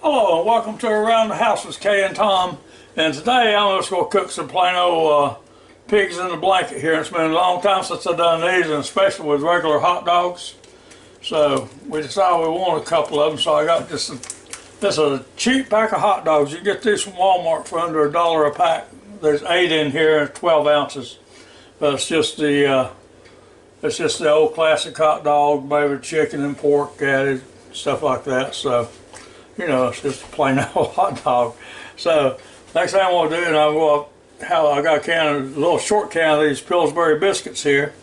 Hello and welcome to Around the House with Kay and Tom. And today I'm just going to cook some plain old pigs in the blanket here. It's been a long time since I've done these, and especially with regular hot dogs. So we decided we wanted a couple of them, so I got this is a cheap pack of hot dogs. You get these from Walmart for under $1 a pack. There's 8 in here, 12 ounces. But it's just the old classic hot dog, maybe chicken and pork added, stuff like that. So you know, it's just a plain old hot dog. So next thing I'm going to do, and I got a little short can of these Pillsbury biscuits here.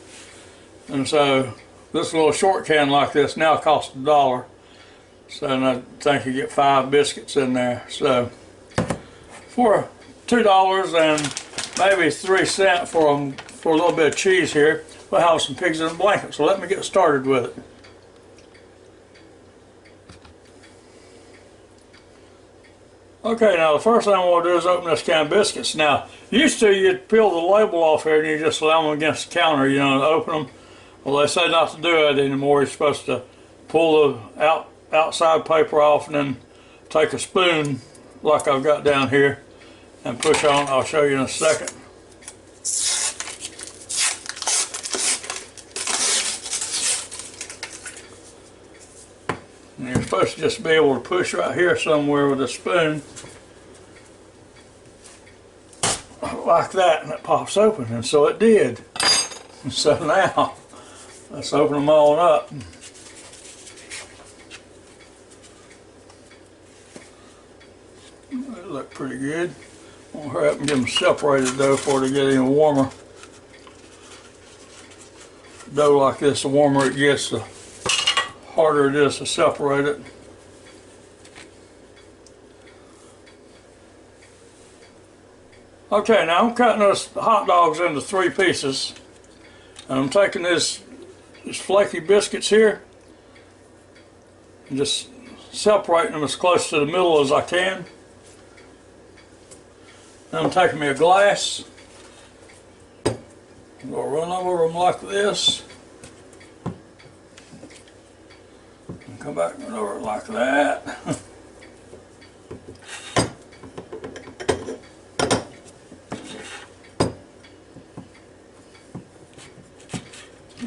And so this little short can like this now costs $1. So and I think you get 5 biscuits in there. So for $2 and maybe 3 cents for a little bit of cheese here, we'll have some pigs in a blanket. So let me get started with it. Okay, now the first thing I'm going to do is open this can of biscuits. Now, used to you'd peel the label off here and you just lay them against the counter, you know, and open them. Well, they say not to do that anymore. You're supposed to pull the outside paper off and then take a spoon, like I've got down here, and push on. I'll show you in a second. And you're supposed to just be able to push right here somewhere with a spoon, like that, and it pops open, and so it did. And so now, let's open them all up. They look pretty good. I'm gonna hurry up and get them separated though before they get any warmer. Dough like this, the warmer it gets, the harder it is to separate it. Okay, now I'm cutting those hot dogs into 3 pieces, and I'm taking these flaky biscuits here and just separating them as close to the middle as I can. Then I'm taking me a glass. I'm going to run over them like this. Come back and over it like that.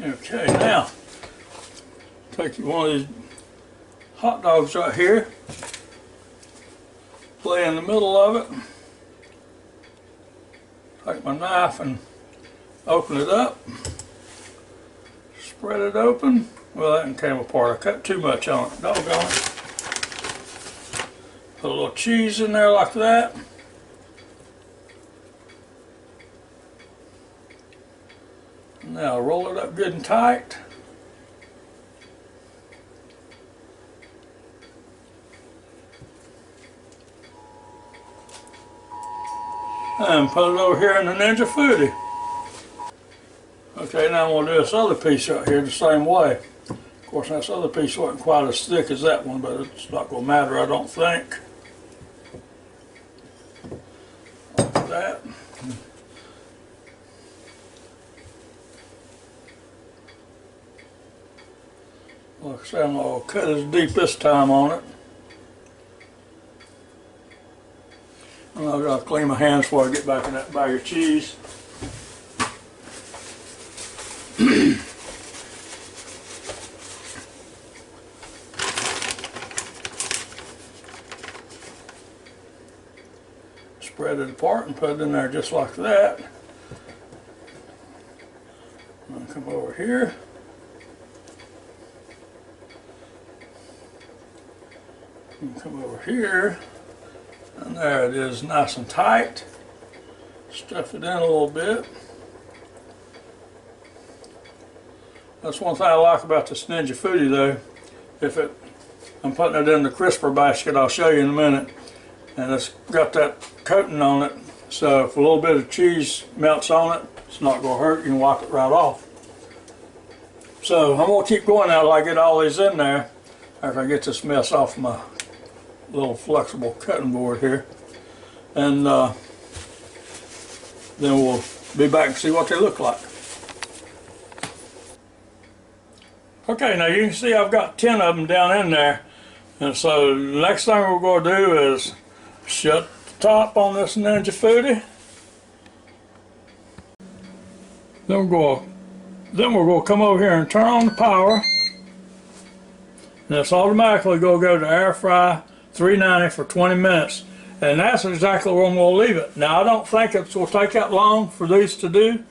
Okay, now take one of these hot dogs right here, lay in the middle of it, take my knife and open it up, spread it open. Well, that one came apart. I cut too much on it. Doggone it. Put a little cheese in there like that. Now roll it up good and tight. And put it over here in the Ninja Foodi. Okay, now I'm going to do this other piece right here the same way. Of course, this other piece wasn't quite as thick as that one, but it's not going to matter, I don't think. Like that. Like I said, I'm going to cut as deep this time on it. And I've got to clean my hands before I get back in that bag of cheese. Spread it apart and put it in there just like that. And come over here. And come over here. And there it is, nice and tight. Stuff it in a little bit. That's one thing I like about this Ninja Foodi though. I'm putting it in the crisper basket, I'll show you in a minute. And it's got that coating on it, so if a little bit of cheese melts on it, it's not going to hurt. You can wipe it right off. So I'm going to keep going now till I get all these in there, after I get this mess off my little flexible cutting board here. And then we'll be back and see what they look like. Okay, now you can see I've got 10 of them down in there. And so the next thing we're going to do is shut the top on this Ninja Foodi. Then we're going to come over here and turn on the power. And it's automatically going to go to air fry 390 for 20 minutes. And that's exactly where I'm going to leave it. Now I don't think it's going to take that long for these to do,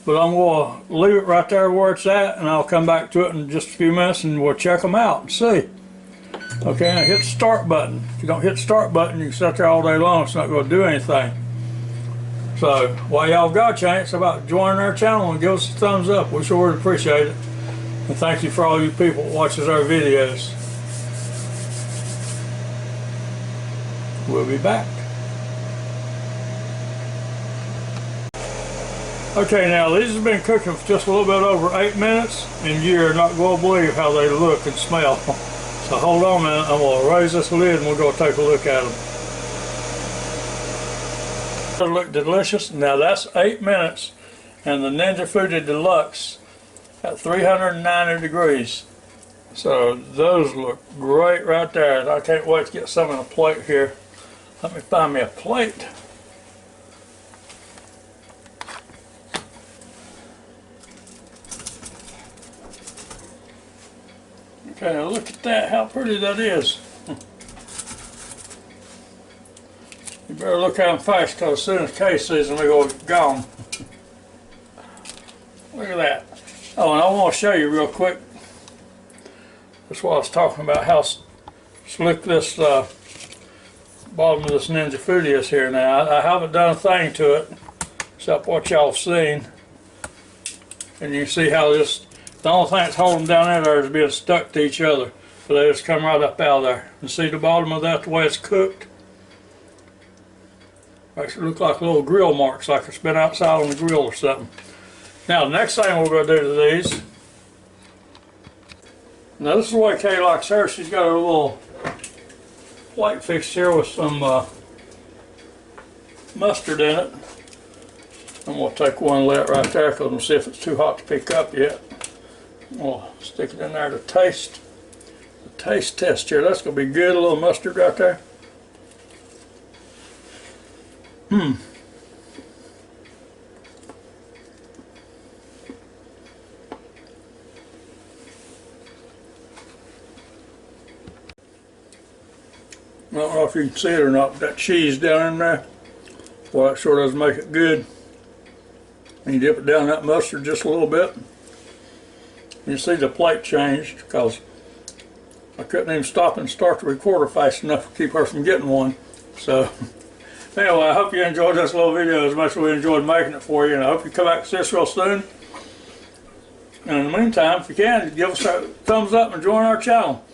but I'm going to leave it right there where it's at, and I'll come back to it in just a few minutes and we'll check them out and see. Okay, now hit the start button. If you don't hit the start button, you can sit there all day long, it's not going to do anything. So while y'all got a chance, how about joining our channel and give us a thumbs up? We sure would appreciate it. And thank you for all you people that watches our videos. We'll be back. Okay, now these have been cooking for just a little bit over 8 minutes, and you're not going to believe how they look and smell. So hold on a minute, I'm going to raise this lid and we're going to take a look at them. They look delicious. Now that's 8 minutes, and the Ninja Foodi Deluxe at 390 degrees. So those look great right there. I can't wait to get some on a plate here. Let me find me a plate. Okay, now look at that, how pretty that is. You better look at them fast, because as soon as Kay sees them, they're going to be gone. Look at that. Oh, and I want to show you real quick. That's what I was talking about, how slick this bottom of this Ninja Foodi is here now. I haven't done a thing to it, except what y'all have seen. And you see how this, the only thing that's holding down there is being stuck to each other. But they just come right up out of there. And see the bottom of that, the way it's cooked? Makes it look like little grill marks, like it's been outside on the grill or something. Now the next thing we're going to do to these, now this is the way Kay likes hers. She's got a little plate fixed here with some mustard in it. I'm going to take one and lay it right there, because we'll see if it's too hot to pick up yet. We'll stick it in there to taste. The taste test here. That's going to be good. A little mustard right there. I don't know if you can see it or not, but that cheese down in there, well, that sure does make it good. And you dip it down in that mustard just a little bit. You see the plate changed, because I couldn't even stop and start the recorder fast enough to keep her from getting one. So anyway, I hope you enjoyed this little video as much as we enjoyed making it for you, and I hope you come back to see us real soon. And in the meantime, if you can, give us a thumbs up and join our channel.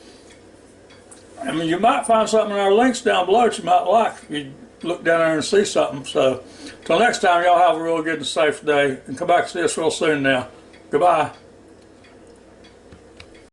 I mean, you might find something in our links down below that you might like if you look down there and see something. So, till next time, y'all have a real good and safe day, and come back to see us real soon now. Goodbye.